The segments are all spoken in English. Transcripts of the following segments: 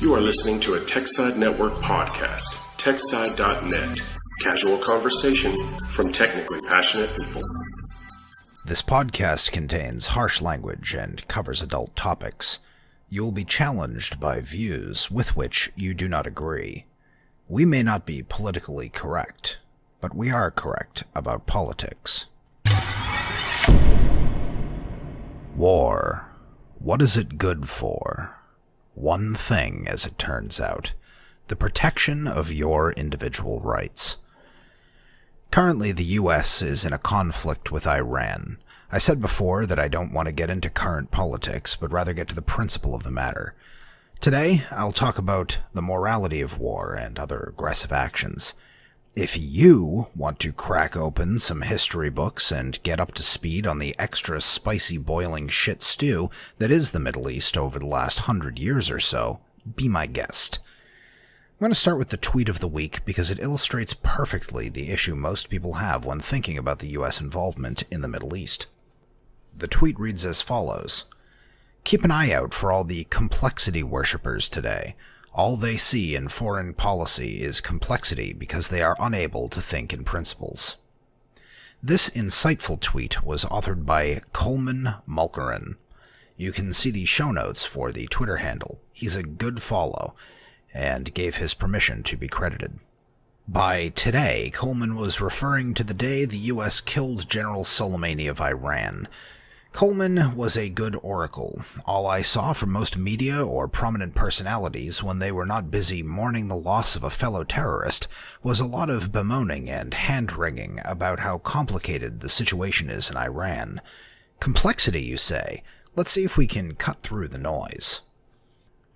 You are listening to a TechSide Network podcast, TechSide.net, casual conversation from technically passionate people. This podcast contains harsh language and covers adult topics. You will be challenged by views with which you do not agree. We may not be politically correct, but we are correct about politics. War. What is it good for? One thing, as it turns out: the protection of your individual rights. Currently, the U.S. is in a conflict with Iran. I said before that I don't want to get into current politics, but rather get to the principle of the matter. Today, I'll talk about the morality of war and other aggressive actions. If you want to crack open some history books and get up to speed on the extra spicy boiling shit stew that is the Middle East over the last 100 years or so, be my guest. I'm going to start with the tweet of the week because it illustrates perfectly the issue most people have when thinking about the U.S. involvement in the Middle East. The tweet reads as follows: "Keep an eye out for all the complexity worshippers today. All they see in foreign policy is complexity because they are unable to think in principles." This insightful tweet was authored by Coleman Mulkerin. You can see the show notes for the Twitter handle. He's a good follow, and gave his permission to be credited. By today, Coleman was referring to the day the U.S. killed General Soleimani of Iran. Coleman was a good oracle. All I saw from most media or prominent personalities when they were not busy mourning the loss of a fellow terrorist was a lot of bemoaning and hand-wringing about how complicated the situation is in Iran. Complexity, you say? Let's see if we can cut through the noise.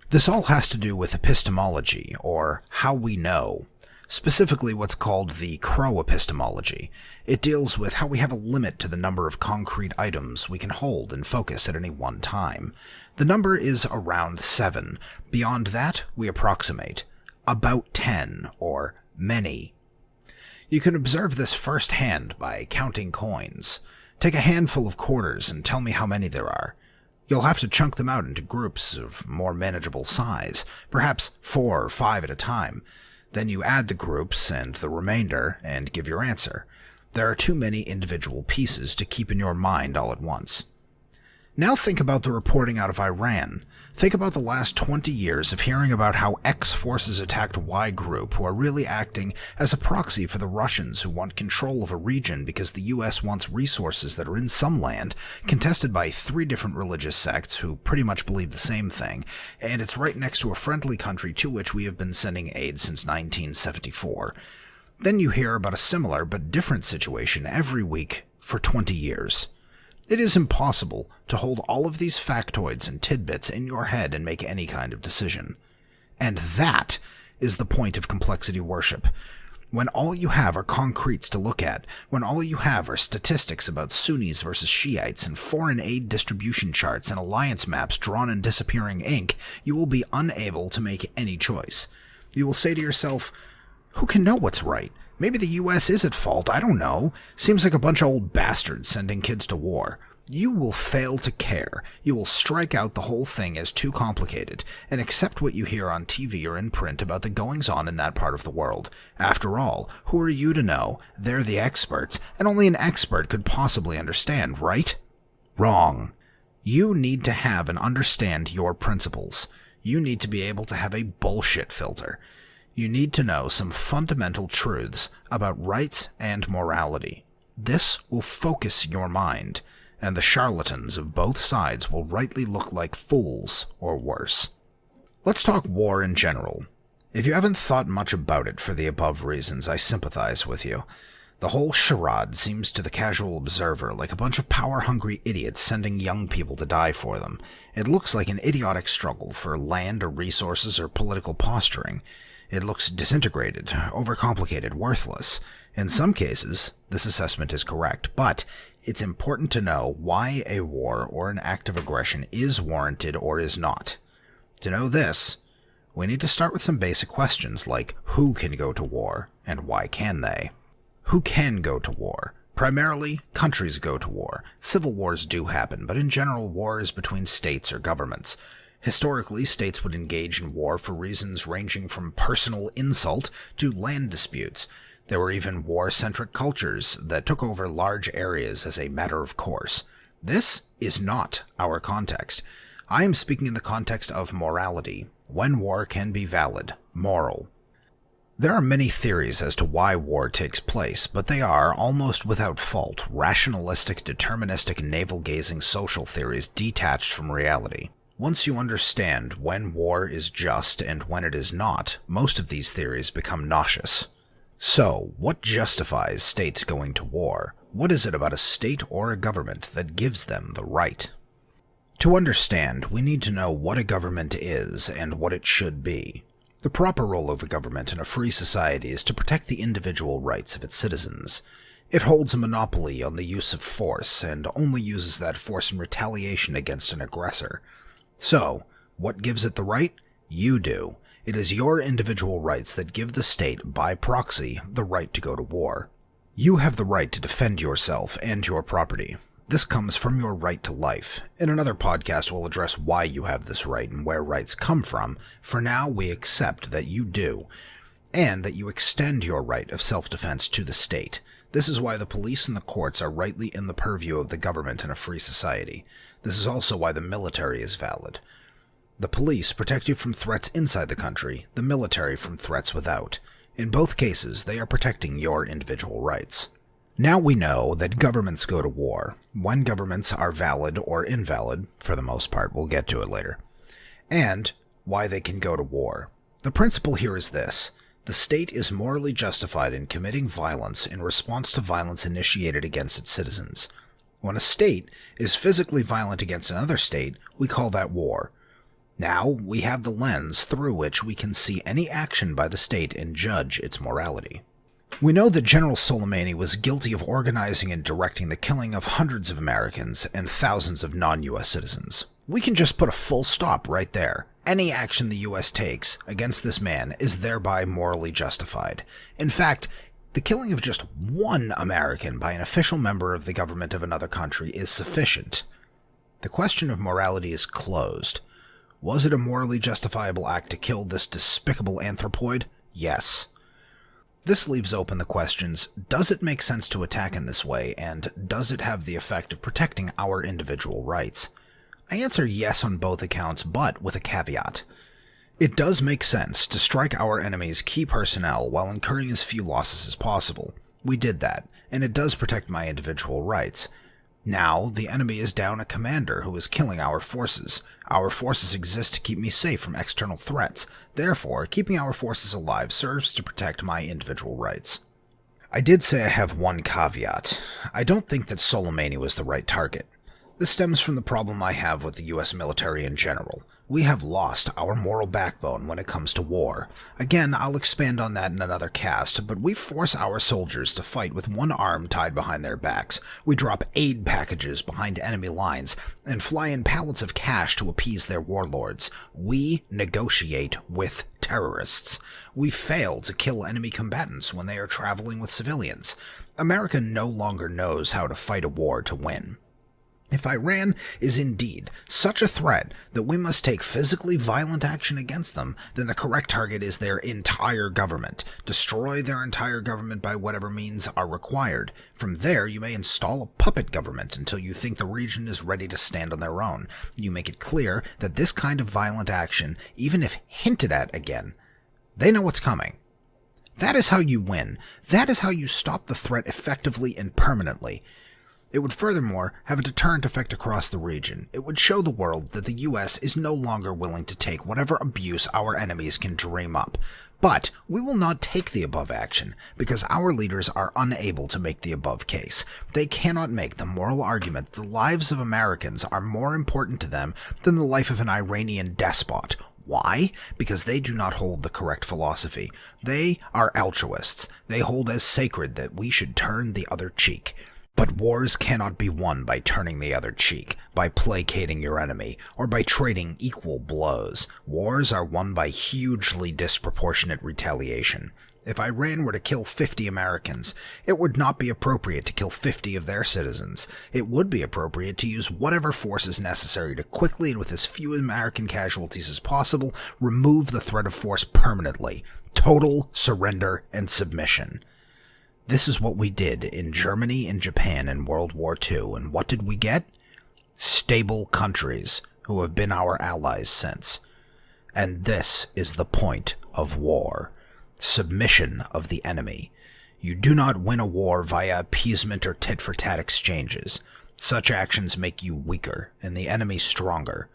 This all has to do with epistemology, or how we know. Specifically what's called the Crow epistemology. It deals with how we have a limit to the number of concrete items we can hold and focus at any one time. The number is around 7. Beyond that, we approximate. About 10, or many. You can observe this firsthand by counting coins. Take a handful of quarters and tell me how many there are. You'll have to chunk them out into groups of more manageable size, perhaps 4 or 5 at a time. Then you add the groups and the remainder and give your answer. There are too many individual pieces to keep in your mind all at once. Now think about the reporting out of Iran. Think about the last 20 years of hearing about how X forces attacked Y group, who are really acting as a proxy for the Russians who want control of a region because the US wants resources that are in some land, contested by 3 different religious sects who pretty much believe the same thing, and it's right next to a friendly country to which we have been sending aid since 1974. Then you hear about a similar but different situation every week for 20 years. It is impossible to hold all of these factoids and tidbits in your head and make any kind of decision. And that is the point of complexity worship. When all you have are concretes to look at, when all you have are statistics about Sunnis versus Shiites and foreign aid distribution charts and alliance maps drawn in disappearing ink, you will be unable to make any choice. You will say to yourself, who can know what's right? Maybe the U.S. is at fault, I don't know. Seems like a bunch of old bastards sending kids to war. You will fail to care. You will strike out the whole thing as too complicated, and accept what you hear on TV or in print about the goings-on in that part of the world. After all, who are you to know? They're the experts, and only an expert could possibly understand, right? Wrong. You need to have and understand your principles. You need to be able to have a bullshit filter. You need to know some fundamental truths about rights and morality. This will focus your mind, and the charlatans of both sides will rightly look like fools or worse. Let's talk war in general. If you haven't thought much about it for the above reasons, I sympathize with you. The whole charade seems to the casual observer like a bunch of power-hungry idiots sending young people to die for them. It looks like an idiotic struggle for land or resources or political posturing. It looks disintegrated, overcomplicated, worthless. In some cases, this assessment is correct, but it's important to know why a war or an act of aggression is warranted or is not. To know this, we need to start with some basic questions like who can go to war and why can they? Who can go to war? Primarily, countries go to war. Civil wars do happen, but in general, war is between states or governments. Historically, states would engage in war for reasons ranging from personal insult to land disputes. There were even war-centric cultures that took over large areas as a matter of course. This is not our context. I am speaking in the context of morality, when war can be valid, moral. There are many theories as to why war takes place, but they are, almost without fault, rationalistic, deterministic, navel-gazing social theories detached from reality. Once you understand when war is just and when it is not, most of these theories become nauseous. So, what justifies states going to war? What is it about a state or a government that gives them the right? To understand, we need to know what a government is and what it should be. The proper role of a government in a free society is to protect the individual rights of its citizens. It holds a monopoly on the use of force and only uses that force in retaliation against an aggressor. So, what gives it the right? You do. It is your individual rights that give the state, by proxy, the right to go to war. You have the right to defend yourself and your property. This comes from your right to life. In another podcast, we'll address why you have this right and where rights come from. For now, we accept that you do, and that you extend your right of self-defense to the state. This is why the police and the courts are rightly in the purview of the government in a free society. This is also why the military is valid. The police protect you from threats inside the country, the military from threats without. In both cases, they are protecting your individual rights. Now we know that governments go to war, when governments are valid or invalid, for the most part, we'll get to it later, and why they can go to war. The principle here is this: the state is morally justified in committing violence in response to violence initiated against its citizens. When a state is physically violent against another state, we call that war. Now we have the lens through which we can see any action by the state and judge its morality. We know that General Soleimani was guilty of organizing and directing the killing of hundreds of Americans and thousands of non-U.S. citizens. We can just put a full stop right there. Any action the U.S. takes against this man is thereby morally justified. In fact, the killing of just one American by an official member of the government of another country is sufficient. The question of morality is closed. Was it a morally justifiable act to kill this despicable anthropoid? Yes. This leaves open the questions: does it make sense to attack in this way, and does it have the effect of protecting our individual rights? I answer yes on both accounts, but with a caveat. It does make sense to strike our enemy's key personnel while incurring as few losses as possible. We did that, and it does protect my individual rights. Now, the enemy is down a commander who is killing our forces. Our forces exist to keep me safe from external threats. Therefore, keeping our forces alive serves to protect my individual rights. I did say I have one caveat. I don't think that Soleimani was the right target. This stems from the problem I have with the U.S. military in general. We have lost our moral backbone when it comes to war. Again, I'll expand on that in another cast, but we force our soldiers to fight with one arm tied behind their backs. We drop aid packages behind enemy lines and fly in pallets of cash to appease their warlords. We negotiate with terrorists. We fail to kill enemy combatants when they are traveling with civilians. America no longer knows how to fight a war to win. If Iran is indeed such a threat that we must take physically violent action against them, then the correct target is their entire government. Destroy their entire government by whatever means are required. From there, you may install a puppet government until you think the region is ready to stand on their own. You make it clear that this kind of violent action, even if hinted at again, they know what's coming. That is how you win. That is how you stop the threat effectively and permanently. It would furthermore have a deterrent effect across the region. It would show the world that the U.S. is no longer willing to take whatever abuse our enemies can dream up. But we will not take the above action, because our leaders are unable to make the above case. They cannot make the moral argument that the lives of Americans are more important to them than the life of an Iranian despot. Why? Because they do not hold the correct philosophy. They are altruists. They hold as sacred that we should turn the other cheek. But wars cannot be won by turning the other cheek, by placating your enemy, or by trading equal blows. Wars are won by hugely disproportionate retaliation. If Iran were to kill 50 Americans, it would not be appropriate to kill 50 of their citizens. It would be appropriate to use whatever force is necessary to quickly and with as few American casualties as possible remove the threat of force permanently. Total surrender and submission. This is what we did in Germany and Japan in World War II, and what did we get? Stable countries who have been our allies since. And this is the point of war. Submission of the enemy. You do not win a war via appeasement or tit-for-tat exchanges. Such actions make you weaker and the enemy stronger.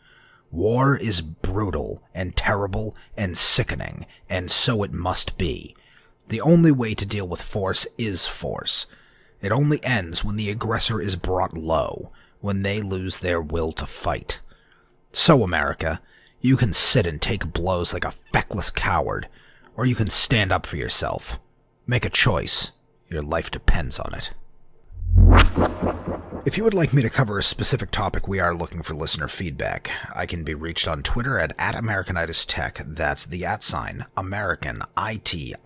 War is brutal and terrible and sickening, and so it must be. The only way to deal with force is force. It only ends when the aggressor is brought low, when they lose their will to fight. So, America, you can sit and take blows like a feckless coward, or you can stand up for yourself. Make a choice. Your life depends on it. If you would like me to cover a specific topic, we are looking for listener feedback. I can be reached on Twitter at @AmericanitisTech, that's the @ American, ITISTEK,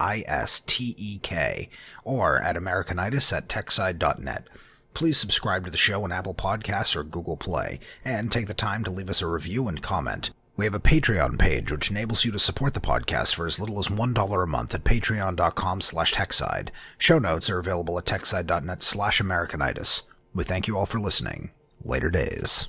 or at Americanitis@TechSide.net. Please subscribe to the show on Apple Podcasts or Google Play, and take the time to leave us a review and comment. We have a Patreon page which enables you to support the podcast for as little as $1 a month at patreon.com/TechSide. Show notes are available at TechSide.net/Americanitis. We thank you all for listening. Later days.